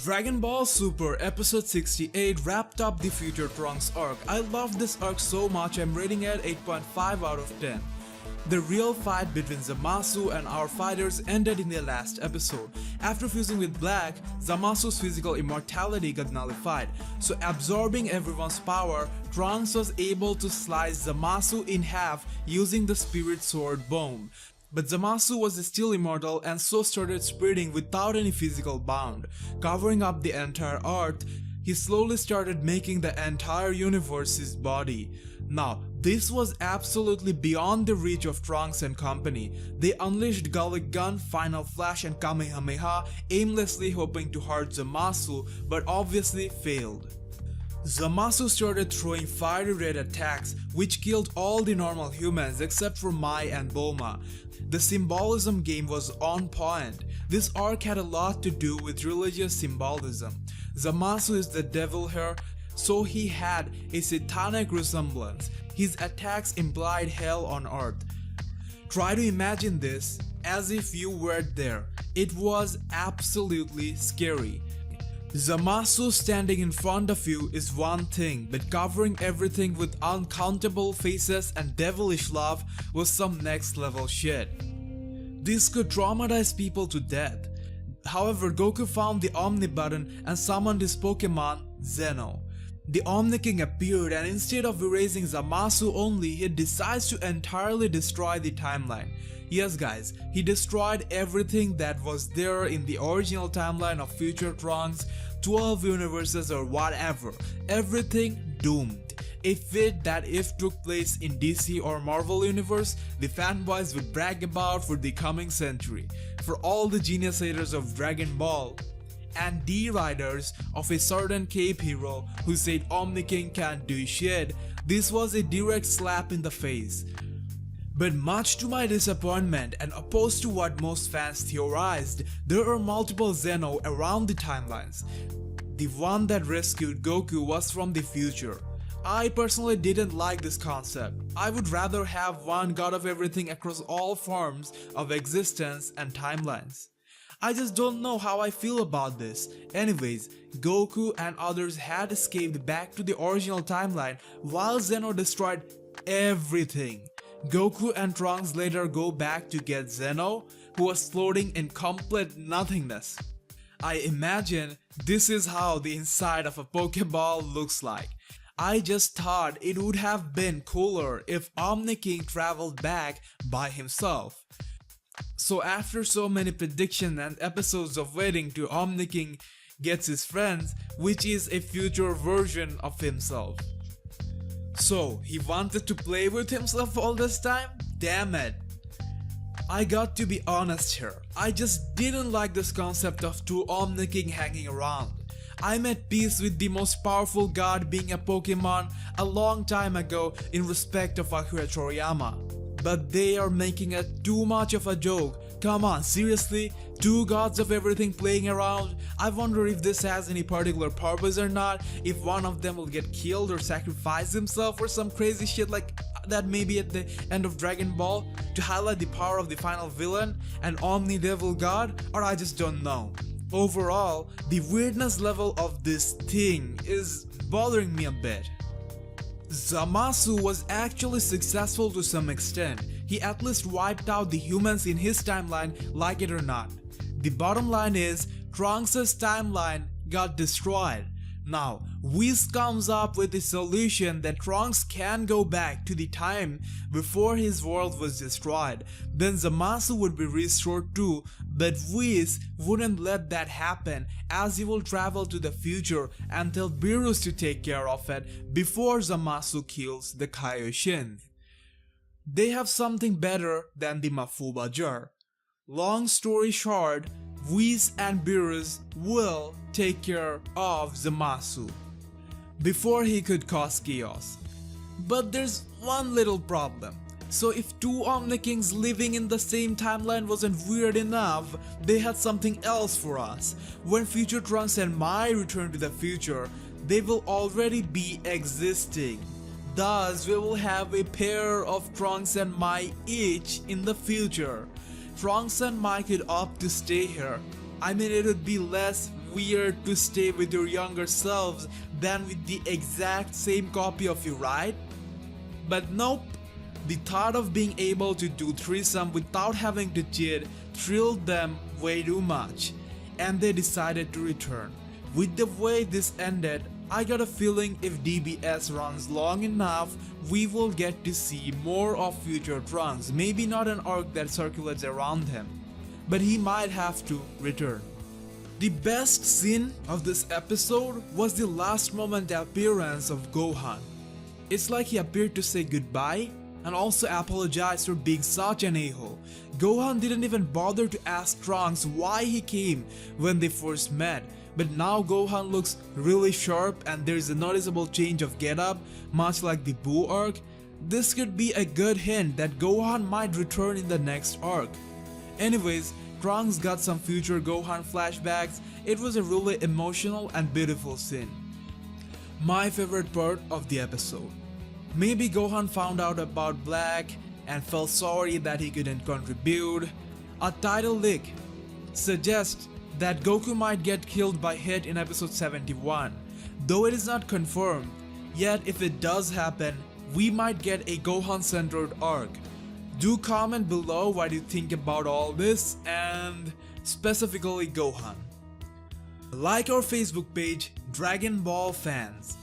Dragon Ball Super Episode 68 wrapped up the Future Trunks arc. I love this arc so much, I'm rating it 8.5 out of 10. The real fight between Zamasu and our fighters ended in the last episode. After fusing with Black, Zamasu's physical immortality got nullified, so absorbing everyone's power, Trunks was able to slice Zamasu in half using the Spirit Sword Bomb. But Zamasu was still immortal and so started spreading without any physical bound, covering up the entire earth. He slowly started making the entire universe his body. Now, this was absolutely beyond the reach of Trunks and company. They unleashed Galick Gun, Final Flash and Kamehameha, aimlessly hoping to hurt Zamasu, but obviously failed. Zamasu started throwing fiery red attacks, which killed all the normal humans except for Mai and Bulma. The symbolism game was on point. This arc had a lot to do with religious symbolism. Zamasu is the devil here, so he had a satanic resemblance. His attacks implied hell on earth. Try to imagine this as if you were there. It was absolutely scary. Zamasu standing in front of you is one thing, but covering everything with uncountable faces and devilish love was some next level shit. This could traumatize people to death. However, Goku found the Omni button and summoned his Pokemon, Zeno. The Omni King appeared, and instead of erasing Zamasu only, he decides to entirely destroy the timeline. Yes guys, he destroyed everything that was there in the original timeline of Future Trunks, 12 universes or whatever. Everything doomed. A fate that if took place in DC or Marvel universe, the fanboys would brag about for the coming century. For all the genius haters of Dragon Ball and deriders of a certain cape hero who said Omni King can't do shit, this was a direct slap in the face. But much to my disappointment and opposed to what most fans theorized, there are multiple Zeno around the timelines. The one that rescued Goku was from the future. I personally didn't like this concept. I would rather have one god of everything across all forms of existence and timelines. I just don't know how I feel about this. Anyways, Goku and others had escaped back to the original timeline while Zeno destroyed everything. Goku and Trunks later go back to get Zeno, who was floating in complete nothingness. I imagine this is how the inside of a Pokeball looks like. I just thought it would have been cooler if Omni King traveled back by himself. So after so many predictions and episodes of waiting to Omni King gets his friends, which is a future version of himself. So, he wanted to play with himself all this time? Damn it. I got to be honest here, I just didn't like this concept of two Omni King hanging around. I'm at peace with the most powerful god being a Pokemon a long time ago in respect of Akira Toriyama. But they are making it too much of a joke. Come on, seriously? Two gods of everything playing around? I wonder if this has any particular purpose or not, if one of them will get killed or sacrifice himself or some crazy shit like that maybe at the end of Dragon Ball to highlight the power of the final villain, an Omni Devil God, or I just don't know. Overall, the weirdness level of this thing is bothering me a bit. Zamasu was actually successful to some extent. He at least wiped out the humans in his timeline, like it or not. The bottom line is, Trunks' timeline got destroyed. Now, Whis comes up with a solution that Trunks can go back to the time before his world was destroyed. Then Zamasu would be restored too, but Whis wouldn't let that happen as he will travel to the future and tell Beerus to take care of it before Zamasu kills the Kaioshin. They have something better than the Mafuba jar. Long story short, Whis and Beerus will take care of Zamasu before he could cause chaos. But there's one little problem. So if two Omni Kings living in the same timeline wasn't weird enough, they had something else for us. When Future Trunks and Mai return to the future, they will already be existing. Thus, we will have a pair of Trunks and Mai each in the future. Trunks and Mai could opt to stay here. I mean, it would be less weird to stay with your younger selves than with the exact same copy of you, right? But nope, the thought of being able to do threesome without having to cheat thrilled them way too much, and they decided to return. With the way this ended, I got a feeling if DBS runs long enough, we will get to see more of future Trunks, maybe not an arc that circulates around him, but he might have to return. The best scene of this episode was the last moment appearance of Gohan. It's like he appeared to say goodbye and also apologize for being such an a-hole. Gohan didn't even bother to ask Trunks why he came when they first met, but now Gohan looks really sharp and there's a noticeable change of getup, much like the Buu arc. This could be a good hint that Gohan might return in the next arc. Anyways, Trunks got some future Gohan flashbacks. It was a really emotional and beautiful scene. My favorite part of the episode. Maybe Gohan found out about Black and felt sorry that he couldn't contribute. A title leak suggests that Goku might get killed by Hit in episode 71, though it is not confirmed. Yet if it does happen, we might get a Gohan-centered arc. Do comment below what you think about all this and specifically Gohan. Like our Facebook page, Dragon Ball Fans.